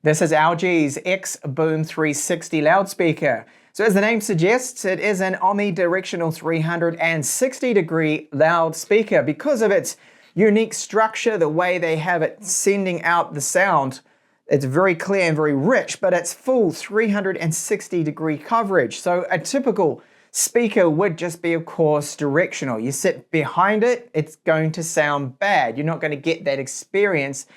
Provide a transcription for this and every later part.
This is LG's XBOOM 360 loudspeaker. So as the name suggests, it is an omnidirectional 360-degree loudspeaker. Because of its unique structure, the way they have it sending out the sound, it's very clear and very rich, but it's full 360-degree coverage. So a typical speaker would just be, of course, directional. You sit behind it, it's going to sound bad. You're not going to get that experience.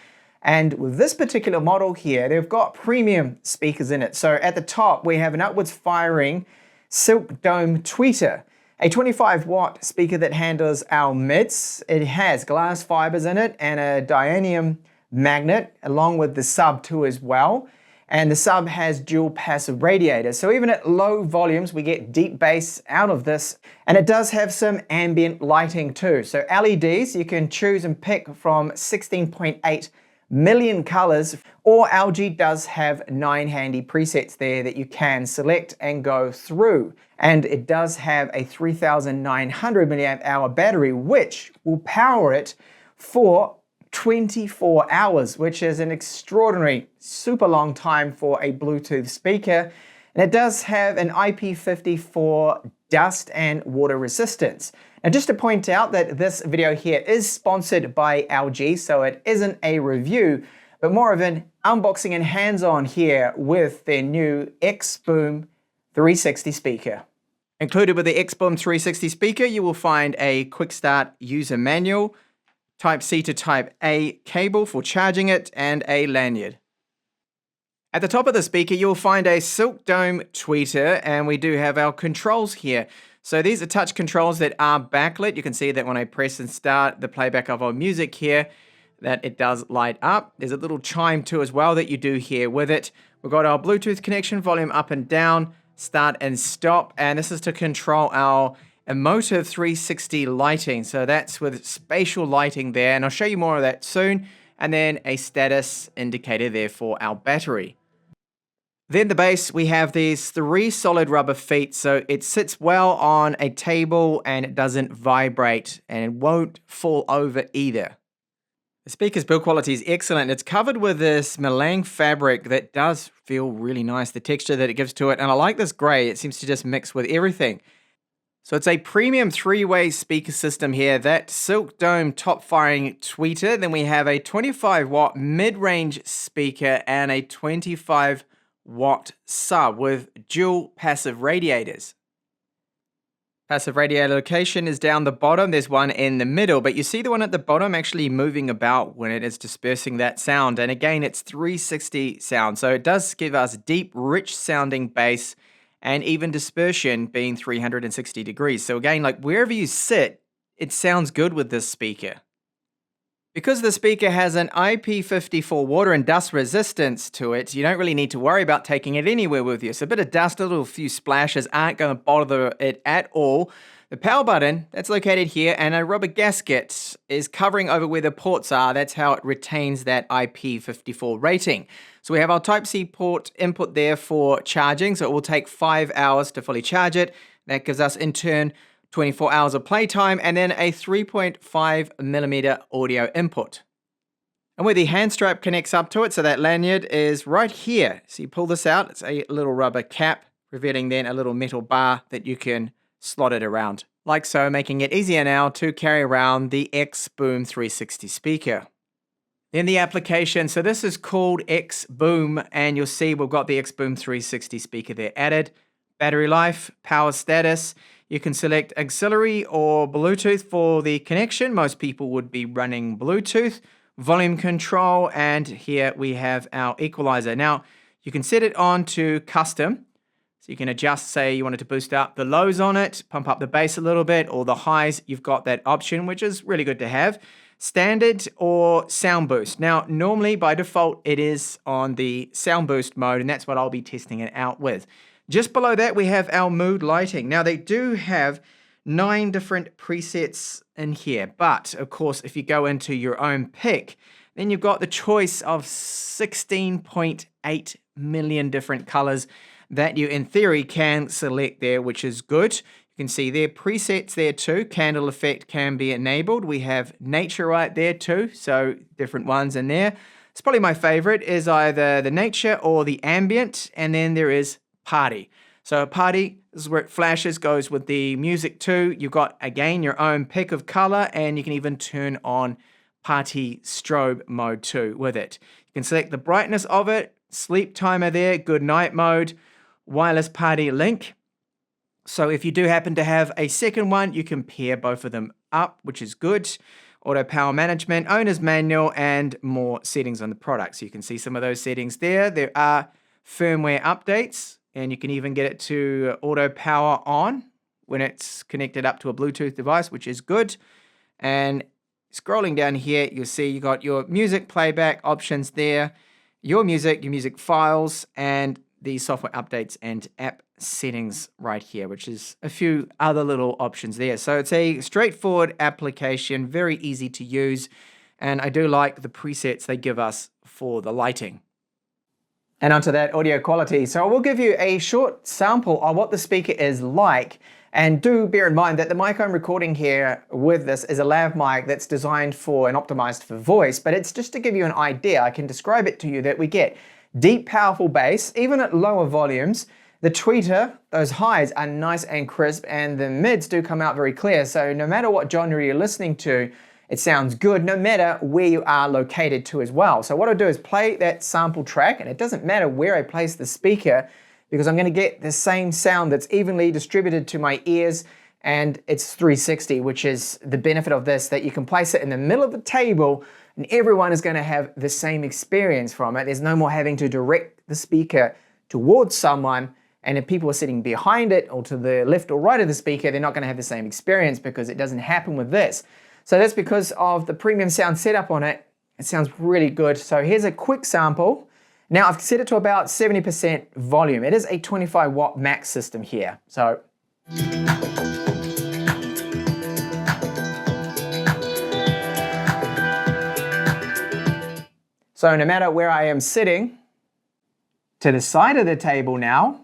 And with this particular model here, they've got premium speakers in it. So at the top, we have an upwards firing silk dome tweeter, a 25-watt speaker that handles our mids. It has glass fibers in it and a dioneum magnet, along with the sub too as well. And the sub has dual passive radiators. So even at low volumes, we get deep bass out of this. And it does have some ambient lighting too. So LEDs, you can choose and pick from 16.8 million colors, or LG does have 9 handy presets there that you can select and go through. And it does have a 3,900 milliamp hour battery, which will power it for 24 hours, which is an extraordinary, super long time for a Bluetooth speaker. And it does have an IP54 dust and water resistance. Now, just to point out that this video here is sponsored by LG, so it isn't a review, but more of an unboxing and hands-on here with their new XBOOM 360 speaker. Included with the XBOOM 360 speaker, you will find a quick start user manual, Type-C to Type-A cable for charging it, and a lanyard. At the top of the speaker, you'll find a silk dome tweeter, and we do have our controls here. So these are touch controls that are backlit. You can see that when I press and start the playback of our music here, that it does light up. There's a little chime too as well that you do hear with it. We've got our Bluetooth connection, volume up and down, start and stop, and this is to control our emotive 360 lighting. So that's with spatial lighting there, and I'll show you more of that soon. And then a status indicator there for our battery. Then the bass, we have these 3 solid rubber feet, so it sits well on a table and it doesn't vibrate and it won't fall over either. The speaker's build quality is excellent. It's covered with this melange fabric that does feel really nice, the texture that it gives to it. And I like this gray, it seems to just mix with everything. So it's a premium 3-way speaker system here, that silk dome top firing tweeter. Then we have a 25-watt mid-range speaker and a 25-watt sub with dual passive radiators. Passive radiator location is down the bottom. There's one in the middle, but you see the one at the bottom actually moving about when it is dispersing that sound. And again, it's 360 sound, so it does give us deep, rich sounding bass and even dispersion being 360 degrees. So again, like wherever you sit, it sounds good with this speaker. Because the speaker has an IP54 water and dust resistance to it, you don't really need to worry about taking it anywhere with you. So a bit of dust, a little few splashes aren't going to bother it at all. The power button, that's located here, and a rubber gasket is covering over where the ports are. That's how it retains that IP54 rating. So we have our Type-C port input there for charging, so it will take 5 hours to fully charge it. That gives us, in turn, 24 hours of playtime, and then a 3.5mm audio input. And where the hand strap connects up to it, so that lanyard is right here. So you pull this out, it's a little rubber cap, revealing then a little metal bar that you can slot it around. Like so, making it easier now to carry around the XBOOM 360 speaker. Then the application, so this is called XBOOM, and you'll see we've got the XBOOM 360 speaker there added. Battery life, power status. You can select auxiliary or Bluetooth for the connection. Most people would be running Bluetooth. Volume control, and here we have our equalizer. Now, you can set it on to custom. So you can adjust, say you wanted to boost up the lows on it, pump up the bass a little bit, or the highs, you've got that option, which is really good to have. Standard or sound boost. Now, normally by default, it is on the sound boost mode, and that's what I'll be testing it out with. Just below that, we have our mood lighting. Now, they do have 9 different presets in here, but of course, if you go into your own pick, then you've got the choice of 16.8 million different colors that you, in theory, can select there, which is good. You can see there presets there too. Candle effect can be enabled. We have nature right there too, so different ones in there. It's probably my favorite is either the nature or the ambient, and then there is party. So party is where it flashes, goes with the music too. You've got, again, your own pick of color, and you can even turn on party strobe mode too with it. You can select the brightness of it, sleep timer there, good night mode, wireless party link. So if you do happen to have a second one, you can pair both of them up, which is good. Auto power management, owner's manual, and more settings on the product. So you can see some of those settings there. There are firmware updates, and you can even get it to auto power on when it's connected up to a Bluetooth device, which is good. And scrolling down here, you'll see you got your music playback options there, your music files, and the software updates and app settings right here, which is a few other little options there. So it's a straightforward application, very easy to use, and I do like the presets they give us for the lighting. And onto that audio quality. So I will give you a short sample of what the speaker is like. And do bear in mind that the mic I'm recording here with this is a lav mic that's designed for and optimized for voice, but it's just to give you an idea. I can describe it to you that we get deep, powerful bass, even at lower volumes. The tweeter, those highs are nice and crisp, and the mids do come out very clear. So no matter what genre you're listening to, it sounds good no matter where you are located to as well. So what I'll do is play that sample track, and it doesn't matter where I place the speaker because I'm going to get the same sound that's evenly distributed to my ears, and it's 360, which is the benefit of this, that you can place it in the middle of the table and everyone is going to have the same experience from it. There's no more having to direct the speaker towards someone, and if people are sitting behind it or to the left or right of the speaker, they're not going to have the same experience because it doesn't happen with this. So that's because of the premium sound setup on it. It sounds really good. So here's a quick sample. Now I've set it to about 70% volume. It is a 25 watt max system here. So no matter where I am sitting, to the side of the table now,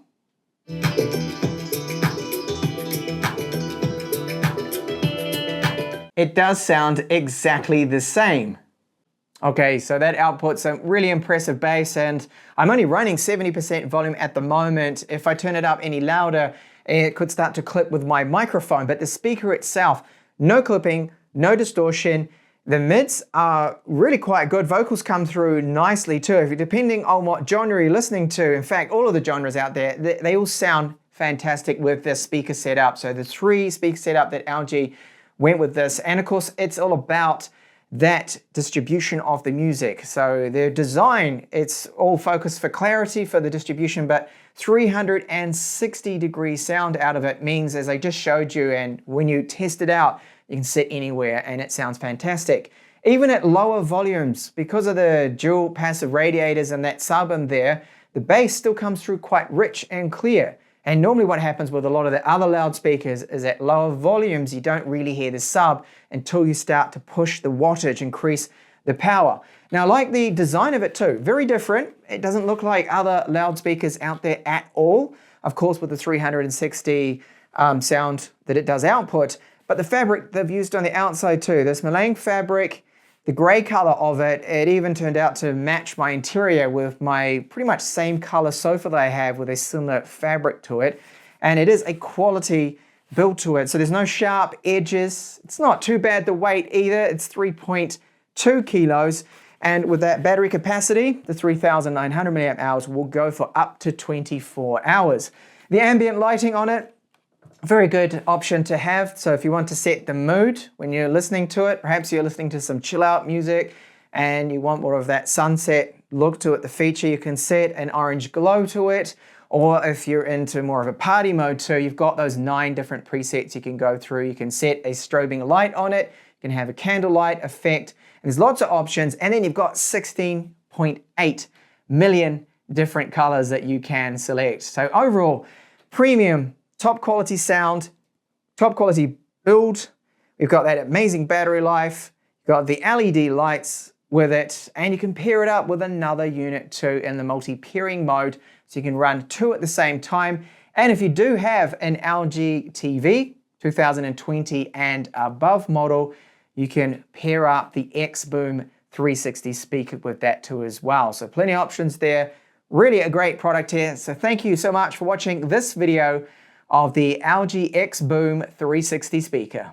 it does sound exactly the same. Okay, so that outputs a really impressive bass, and I'm only running 70% volume at the moment. If I turn it up any louder, it could start to clip with my microphone, but the speaker itself, no clipping, no distortion. The mids are really quite good. Vocals come through nicely too, depending on what genre you're listening to. In fact, all of the genres out there, they all sound fantastic with this speaker setup. So the 3 speaker setup that LG went with this, and of course it's all about that distribution of the music. So their design, it's all focused for clarity for the distribution, but 360-degree sound out of it means, as I just showed you, and when you test it out, you can sit anywhere and it sounds fantastic. Even at lower volumes, because of the dual passive radiators and that sub in there, the bass still comes through quite rich and clear. And normally what happens with a lot of the other loudspeakers is at lower volumes, you don't really hear the sub until you start to push the wattage, increase the power. Now I like the design of it too, very different. It doesn't look like other loudspeakers out there at all. Of course with the 360 sound that it does output, but the fabric they've used on the outside too, this Malang fabric, the gray color of it, it even turned out to match my interior with my pretty much same color sofa that I have with a similar fabric to it. And it is a quality build to it. So there's no sharp edges. It's not too bad the weight either. It's 3.2 kilos. And with that battery capacity, the 3,900 milliamp hours will go for up to 24 hours. The ambient lighting on it, very good option to have. So if you want to set the mood when you're listening to it, perhaps you're listening to some chill out music and you want more of that sunset look to it, the feature, you can set an orange glow to it. Or if you're into more of a party mode too, you've got those 9 different presets you can go through. You can set a strobing light on it. You can have a candlelight effect. And there's lots of options. And then you've got 16.8 million different colors that you can select. So overall, premium, top quality sound, top quality build. We've got that amazing battery life. You've got the LED lights with it, and you can pair it up with another unit too in the multi-pairing mode, so you can run 2 at the same time. And if you do have an LG TV, 2020 and above model, you can pair up the XBOOM 360 speaker with that too as well. So plenty of options there. Really a great product here. So thank you so much for watching this video of the LG XBOOM 360 speaker.